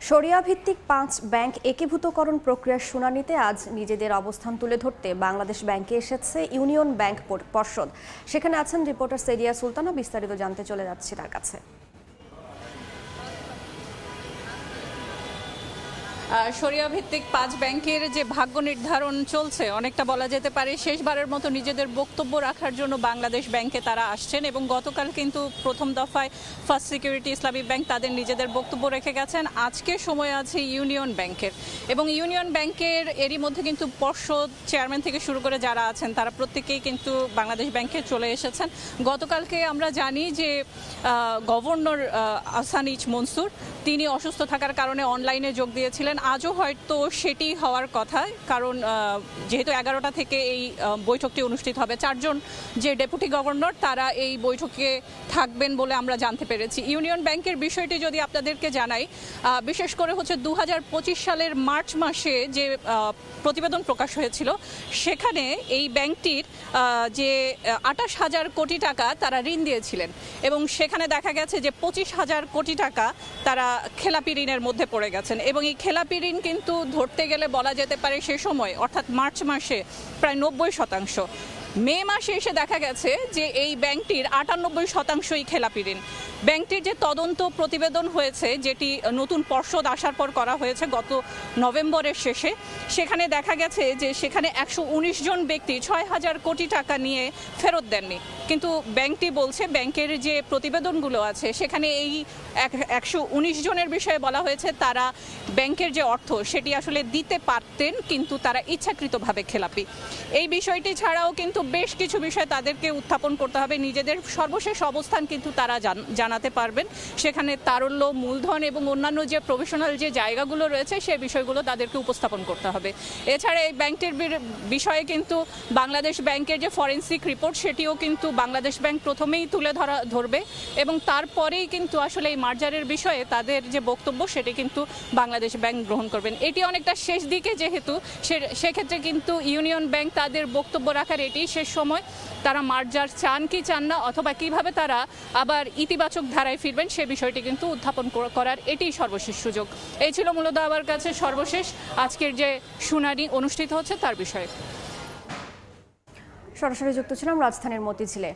শরিয়া ভিত্তিক ৫ ব্যাংক একীভূতকরণ প্রক্রিয়ার শুনানিতে আজ নিজেদের অবস্থান তুলে ধরতে বাংলাদেশ ব্যাংকে এসেছে ইউনিয়ন ব্যাংক পর্ষদ। সেখানে আছেন রিপোর্টার সেলিয়া সুলতানা। বিস্তারিত জানতে চলে যাচ্ছি তার কাছে। শরিয়া ভিত্তিক ৫ ব্যাংকের যে ভাগ্য নির্ধারণ চলছে, অনেকটা বলা যেতে পারে শেষবারের মতো নিজেদের বক্তব্য রাখার জন্য বাংলাদেশ ব্যাংকে তারা আসছেন এবং গতকাল কিন্তু প্রথম দফায় ফার্স্ট সিকিউরিটি ইসলামী ব্যাংক তাদের নিজেদের বক্তব্য রেখে গেছেন। আজকে সময় আছে ইউনিয়ন ব্যাংকের, এবং ইউনিয়ন ব্যাংকের এরই মধ্যে কিন্তু পর্ষদ চেয়ারম্যান থেকে শুরু করে যারা আছেন তারা প্রত্যেকেই কিন্তু বাংলাদেশ ব্যাংকে চলে এসেছেন। গতকালকে আমরা জানি যে গভর্নর আহসানিজ মনসুর তিনি অসুস্থ থাকার কারণে অনলাইনে যোগ দিয়েছিলেন। আজও হয়তো সেটি হওয়ার কথা, কারণ যেহেতু 11টা থেকে এই বৈঠকটি অনুষ্ঠিত হবে, 4 জন যে ডেপুটি গভর্নর তারা এই বৈঠকে থাকবেন বলে আমরা জানতে পেরেছি। ইউনিয়ন ব্যাংকের বিষয়টি যদি আপনাদেরকে জানাই, বিশেষ করে হচ্ছে 2025 সালের মার্চ মাসে যে প্রতিবেদন প্রকাশ হয়েছিল, সেখানে এই ব্যাংকটির যে 28,000 কোটি টাকা তারা ঋণ দিয়েছিলেন, এবং সেখানে দেখা গেছে যে 25,000 কোটি টাকা তারা খেলাপি ঋণের মধ্যে পড়ে গেছেন। এবং এই খেলাপি ঋণ কিন্তু ধরতে গেলে বলা যেতে পারে সে সময় অর্থাৎ মার্চ মাসে প্রায় 90%। মে মাসে এসে দেখা গেছে যে এই ব্যাংকটির 98%ই খেলাপি ঋণ। ব্যাংকটির যে তদন্ত প্রতিবেদন হয়েছে, যেটি নতুন পর্ষদ আসার পর করা হয়েছে গত নভেম্বরের শেষে, সেখানে দেখা গেছে যে সেখানে 119 জন ব্যক্তি 6,000 কোটি টাকা নিয়ে ফেরত দেননি। কিন্তু ব্যাংকটি বলছে, ব্যাংকের যে প্রতিবেদনগুলো আছে সেখানে এই 119 জনের বিষয়ে বলা হয়েছে তারা ব্যাংকের যে অর্থ সেটি আসলে দিতে পারতেন, কিন্তু তারা ইচ্ছাকৃতভাবে খেলাপি। এই বিষয়টি ছাড়াও কিন্তু বেশ কিছু বিষয় তাদেরকে উত্থাপন করতে হবে। নিজেদের সর্বশেষ অবস্থান কিন্তু তারা জানাতে পারবেন। সেখানে তারল্য, মূলধন এবং অন্যান্য যে প্রফেশনাল যে জায়গাগুলো রয়েছে সেই বিষয়গুলো তাদেরকে উপস্থাপন করতে হবে। এছাড়া এই ব্যাংকটির বিষয়ে কিন্তু বাংলাদেশ ব্যাংকের যে ফরেন্সিক রিপোর্ট সেটিও কিন্তু বাংলাদেশ ব্যাংক প্রথমেই তুলে ধরবে, এবং তারপরেই কিন্তু আসলে এই মার্জারের বিষয়ে তাদের যে বক্তব্য সেটি কিন্তু বাংলাদেশ ব্যাংক গ্রহণ করবেন। এটি অনেকটা শেষ দিকে, যেহেতু সেক্ষেত্রে কিন্তু ইউনিয়ন ব্যাংক তাদের বক্তব্য রাখার এটি শেষ সময়। তারা মার্জার চান কি চান না, অথবা কিভাবে তারা আবার ইতিবাচক ধারায় ফিরবেন সে বিষয়টি কিন্তু উত্থাপন করার এটি সর্বশেষ সুযোগ। এই ছিল মূলত আমার কাছে সর্বশেষ আজকের যে শুনানি অনুষ্ঠিত হচ্ছে তার বিষয়ে। সরাসরি যুক্ত ছিলাম রাজধানীর মতিঝিলে।